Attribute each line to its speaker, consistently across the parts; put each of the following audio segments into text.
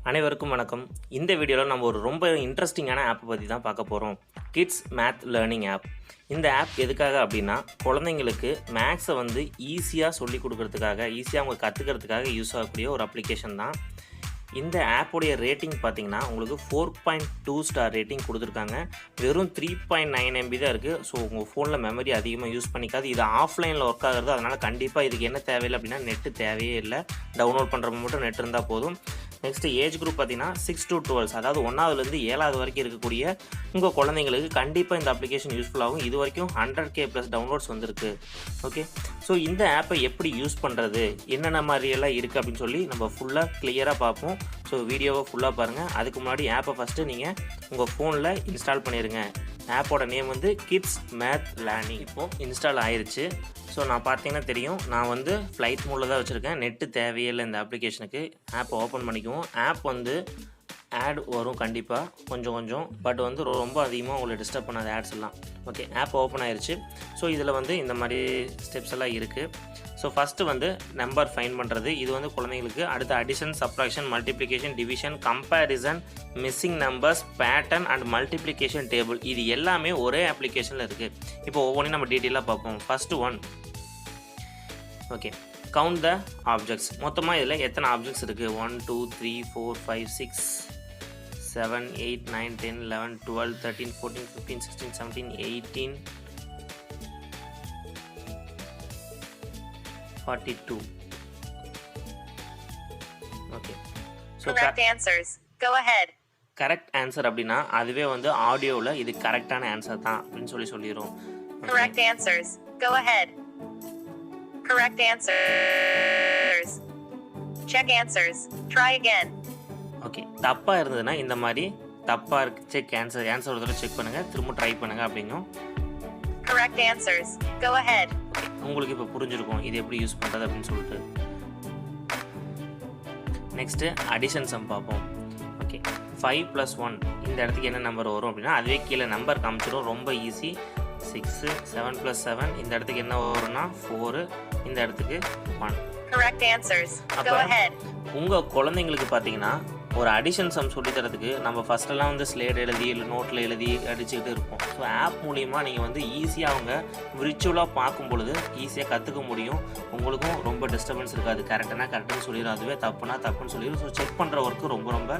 Speaker 1: அனைவருக்கும் வணக்கம். இந்த வீடியோவில் நம்ம ஒரு ரொம்ப இன்ட்ரெஸ்டிங்கான ஆப் பற்றி தான் பார்க்க போகிறோம். Kids math learning app. இந்த ஆப் எதுக்காக அப்படின்னா, குழந்தைங்களுக்கு மேக்ஸை வந்து ஈஸியாக சொல்லிக் கொடுக்கறதுக்காக, ஈஸியாக அவங்க கற்றுக்கிறதுக்காக யூஸ் ஆகக்கூடிய ஒரு அப்ளிகேஷன் தான். இந்த ஆப்போடைய ரேட்டிங் பார்த்தீங்கன்னா உங்களுக்கு 4.2 ஸ்டார் ரேட்டிங் கொடுத்துருக்காங்க. வெறும் 3.9 MB தான் இருக்குது. ஸோ உங்கள் ஃபோனில் மெமரி அதிகமாக யூஸ் பண்ணிக்காது. இது ஆஃப்லைனில் ஒர்க் ஆகுறது. அதனால் கண்டிப்பாக இதுக்கு என்ன தேவையில்லை அப்படின்னா நெட்டு தேவையே இல்லை. டவுன்லோட் பண்ணுறப்ப மட்டும் நெட் இருந்தால் போதும். நெக்ஸ்ட்டு ஏஜ் குரூப் பார்த்தீங்கன்னா 6 to 12, அதாவது 1ஆவதுலேருந்து 7ஆவது வரைக்கும் இருக்கக்கூடிய உங்கள் குழந்தைங்களுக்கு கண்டிப்பாக இந்த அப்ளிகேஷன் யூஸ்ஃபுல்லாகும். இது வரைக்கும் 100K+ டவுன்லோட்ஸ் வந்திருக்கு. ஓகே, ஸோ இந்த ஆப்பை எப்படி யூஸ் பண்ணுறது, என்னென்ன மாதிரியெல்லாம் இருக்குது அப்படின்னு சொல்லி நம்ம ஃபுல்லாக கிளியராக பார்ப்போம். ஸோ வீடியோவை ஃபுல்லாக பாருங்கள். அதுக்கு முன்னாடி ஆப்பை ஃபஸ்ட்டு நீங்கள் உங்கள் ஃபோனில் இன்ஸ்டால் பண்ணிடுங்க. ஆப்போட நேம் வந்து கிட்ஸ் மேத் லேர்னிங். இப்போது இன்ஸ்டால் ஆயிடுச்சு. ஸோ நான் பார்த்தீங்கன்னா தெரியும், நான் வந்து ஃப்ளைட் மோடில் தான் வச்சுருக்கேன். நெட்டு தேவையில்லை இந்த அப்ளிகேஷனுக்கு. ஆப்பை ஓப்பன் பண்ணிக்குவோம். ஆப் வந்து ஆட் வரும் கண்டிப்பாக கொஞ்சம், பட் வந்து ரொம்ப அதிகமாக உங்களை டிஸ்டர்ப் பண்ணாத ஆட்ஸ் எல்லாம். ஓகே, ஆப் ஓப்பன் ஆயிடுச்சு. ஸோ இதில் வந்து இந்த மாதிரி ஸ்டெப்ஸ் எல்லாம் இருக்குது. ஸோ ஃபஸ்ட்டு வந்து நம்பர் ஃபைன் பண்ணுறது. இது வந்து குழந்தைங்களுக்கு. அடுத்து addition, subtraction, multiplication, division, comparison, missing numbers, pattern and multiplication table. இது எல்லாமே ஒரே அப்ளிகேஷனில் இருக்குது. இப்போ ஒவ்வொன்றையும் நம்ம டீட்டெயிலாக பார்ப்போம். ஃபஸ்ட்டு ஒன், ஓகே, கவுண்ட் த ஆப்ஜெக்ட்ஸ். மொத்தமாக இதில் எத்தனை ஆப்ஜெக்ட்ஸ் இருக்குது? 1 2 3 4 5 6 7 8 9 10 11 12 13 14 15 16 17 18 42. Okay, so
Speaker 2: correct answers. Go ahead.
Speaker 1: Correct answer அப்படின்னா அதுவே வந்து ஆடியோவில் இது கரெக்டான ஆன்சர் தான் அப்படின்னு சொல்லிடுறோம்.
Speaker 2: Correct answers. Go ahead. Correct answers. Check answers. Try again.
Speaker 1: Okay, தப்பாக இருந்ததுன்னா இந்த மாதிரி தப்பாக இருக்கு, செக் ஆன்சர் ஒரு தடவை செக் பண்ணுங்கள், திரும்ப ட்ரை பண்ணுங்கள் அப்படிங்கும்.
Speaker 2: Correct answers. Go ahead.
Speaker 1: உங்களுக்கு இப்போ புரிஞ்சிருக்கும் இது எப்படி யூஸ் பண்ணுறது அப்படின்னு சொல்லிட்டு. நெக்ஸ்ட்டு அடிஷன் சம் பார்ப்போம். ஓகே, 5 + 1 இந்த இடத்துக்கு என்ன நம்பர் வரும் அப்படின்னா அதுவே கீழே நம்பர் காமிச்சிடும். ரொம்ப ஈஸி. 6 7 + 7 இந்த இடத்துக்கு என்ன வரும்னா 4, இந்த இடத்துக்கு 1.
Speaker 2: Correct answers. Go ahead.
Speaker 1: உங்கள் குழந்தைங்களுக்கு பார்த்தீங்கன்னா ஒரு அடிஷன் சம் சொல்லி தரதுக்கு நம்ம ஃபஸ்ட்டெல்லாம் வந்து ஸ்லேட் எழுதி இல்லை நோட்டில் எழுதி அடிச்சுக்கிட்டு இருப்போம். ஸோ ஆப் மூலிமா நீங்கள் வந்து ஈஸியாக அவங்க விர்ச்சுவலாக பார்க்கும் பொழுது ஈஸியாக கற்றுக்க முடியும். உங்களுக்கும் ரொம்ப டிஸ்டர்பன்ஸ் இருக்காது. கரெக்டானா கரெக்டுன்னு சொல்லிடும், அதுவே தப்புனா தப்புன்னு சொல்லிடும். ஸோ செக் பண்ணுற ஒர்க்கு ரொம்ப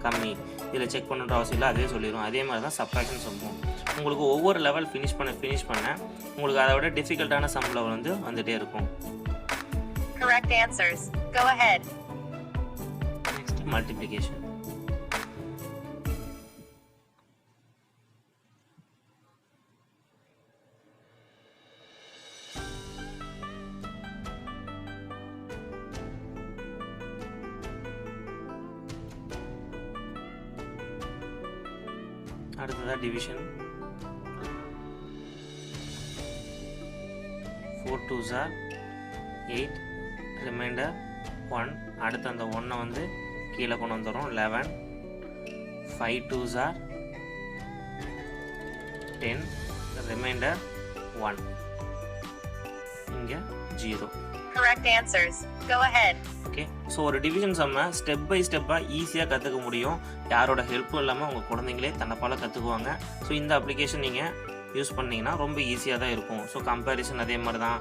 Speaker 1: கம்மி. இதில் செக் பண்ணுற அவசியம் இல்லை, அதுவே சொல்லிடும். அதே மாதிரி தான் சப்ட்ராக்ஷன் சம்மும் உங்களுக்கு ஒவ்வொரு லெவல் ஃபினிஷ் பண்ண உங்களுக்கு அதை விட டிஃபிகல்ட்டான சம் லெவல் வந்து வந்துகிட்டே இருக்கும்.
Speaker 2: Correct answers. Go ahead.
Speaker 1: Next, multiplication. அடுத்ததா டிவிஷன். 4 2s are 8, remainder 1. அடுத்து அந்த 1 வந்து கீழே கொண்டு வந்துடும். 11. 5 2s are 10, ரிமைண்டர் 1. இங்கே 0.
Speaker 2: Correct answers. Go ahead.
Speaker 1: Okay, so ஒரு டிவிஷன் சம்மை ஸ்டெப் பை ஸ்டெப்பாக ஈஸியாக கற்றுக்க முடியும். யாரோட ஹெல்ப்பும் இல்லாமல் உங்கள் குழந்தைங்களே தன்னைப்பால் கற்றுக்குவாங்க. ஸோ இந்த அப்ளிகேஷன் நீங்கள் யூஸ் பண்ணிங்கன்னா ரொம்ப ஈஸியாக தான் இருக்கும். ஸோ கம்பேரிசன் அதே மாதிரி தான்.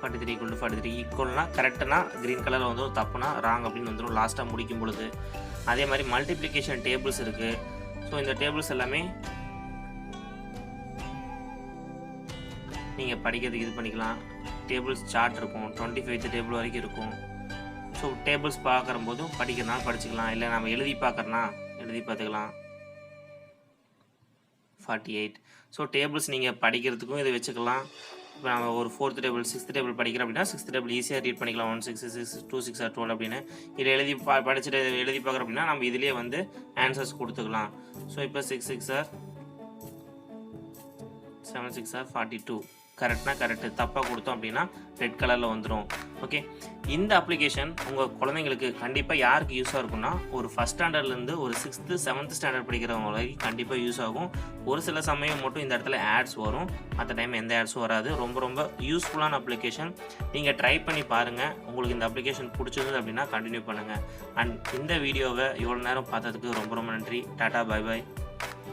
Speaker 1: 43 = 43 ஈக்குவல்னா கரெக்டுனா க்ரீன் கலரில் வந்துடும், தப்புனா ராங் அப்படின்னு வந்துடும் லாஸ்ட்டாக முடிக்கும் பொழுது. அதே மாதிரி மல்டிப்ளிகேஷன் டேபிள்ஸ் இருக்குது. ஸோ இந்த டேபிள்ஸ் எல்லாமே நீங்கள் படிக்கிறதுக்கு இது பண்ணிக்கலாம். டேபிள்ஸ் சார்ட் இருக்கும், 25th டேபிள் வரைக்கும் இருக்கும். ஸோ டேபிள்ஸ் பார்க்குற போதும் படிக்கிறனால படிச்சுக்கலாம், இல்லை நம்ம எழுதி பார்க்குறனா எழுதி பார்த்துக்கலாம். 48. ஸோ டேபிள்ஸ் நீங்கள் படிக்கிறதுக்கும் இதை வச்சுக்கலாம். இப்போ நம்ம ஒரு 4th டேபிள் 6th டேபிள் படிக்கிறோம் அப்படின்னா 6th டேபிள் ஈஸியாக ரீட் பண்ணிக்கலாம். 1 6 6 2 6 12 அப்படின்னு இதில் படிச்சுட்டு எழுதி பார்க்குறோம் அப்படின்னா நம்ம இதிலே வந்து ஆன்சர்ஸ் கொடுத்துக்கலாம். ஸோ இப்போ 6 6 are 7 6 are 42. கரெக்ட்னா கரெக்டு, தப்பாக கொடுத்தோம் அப்படின்னா ரெட் கலரில் வந்துடும். ஓகே, இந்த அப்ளிகேஷன் உங்கள் குழந்தைங்களுக்கு கண்டிப்பாக யாருக்கு யூஸாக இருக்குன்னா ஒரு ஃபஸ்ட் ஸ்டாண்டர்ட்லேருந்து ஒரு 6th 7th ஸ்டாண்டர்ட் படிக்கிறவங்க வரைக்கும் கண்டிப்பாக யூஸ் ஆகும். ஒரு சில சமயம் மட்டும் இந்த இடத்துல ஆட்ஸ் வரும், மற்ற டைம் எந்த ஆட்ஸும் வராது. ரொம்ப ரொம்ப யூஸ்ஃபுல்லான அப்ளிகேஷன். நீங்கள் ட்ரை பண்ணி பாருங்கள். உங்களுக்கு இந்த அப்ளிகேஷன் பிடிச்சிருந்தது அப்படின்னா கண்டினியூ பண்ணுங்கள். அண்ட் இந்த வீடியோவை இவ்வளோ நேரம் பார்த்ததுக்கு ரொம்ப ரொம்ப நன்றி. Tata, bye bye.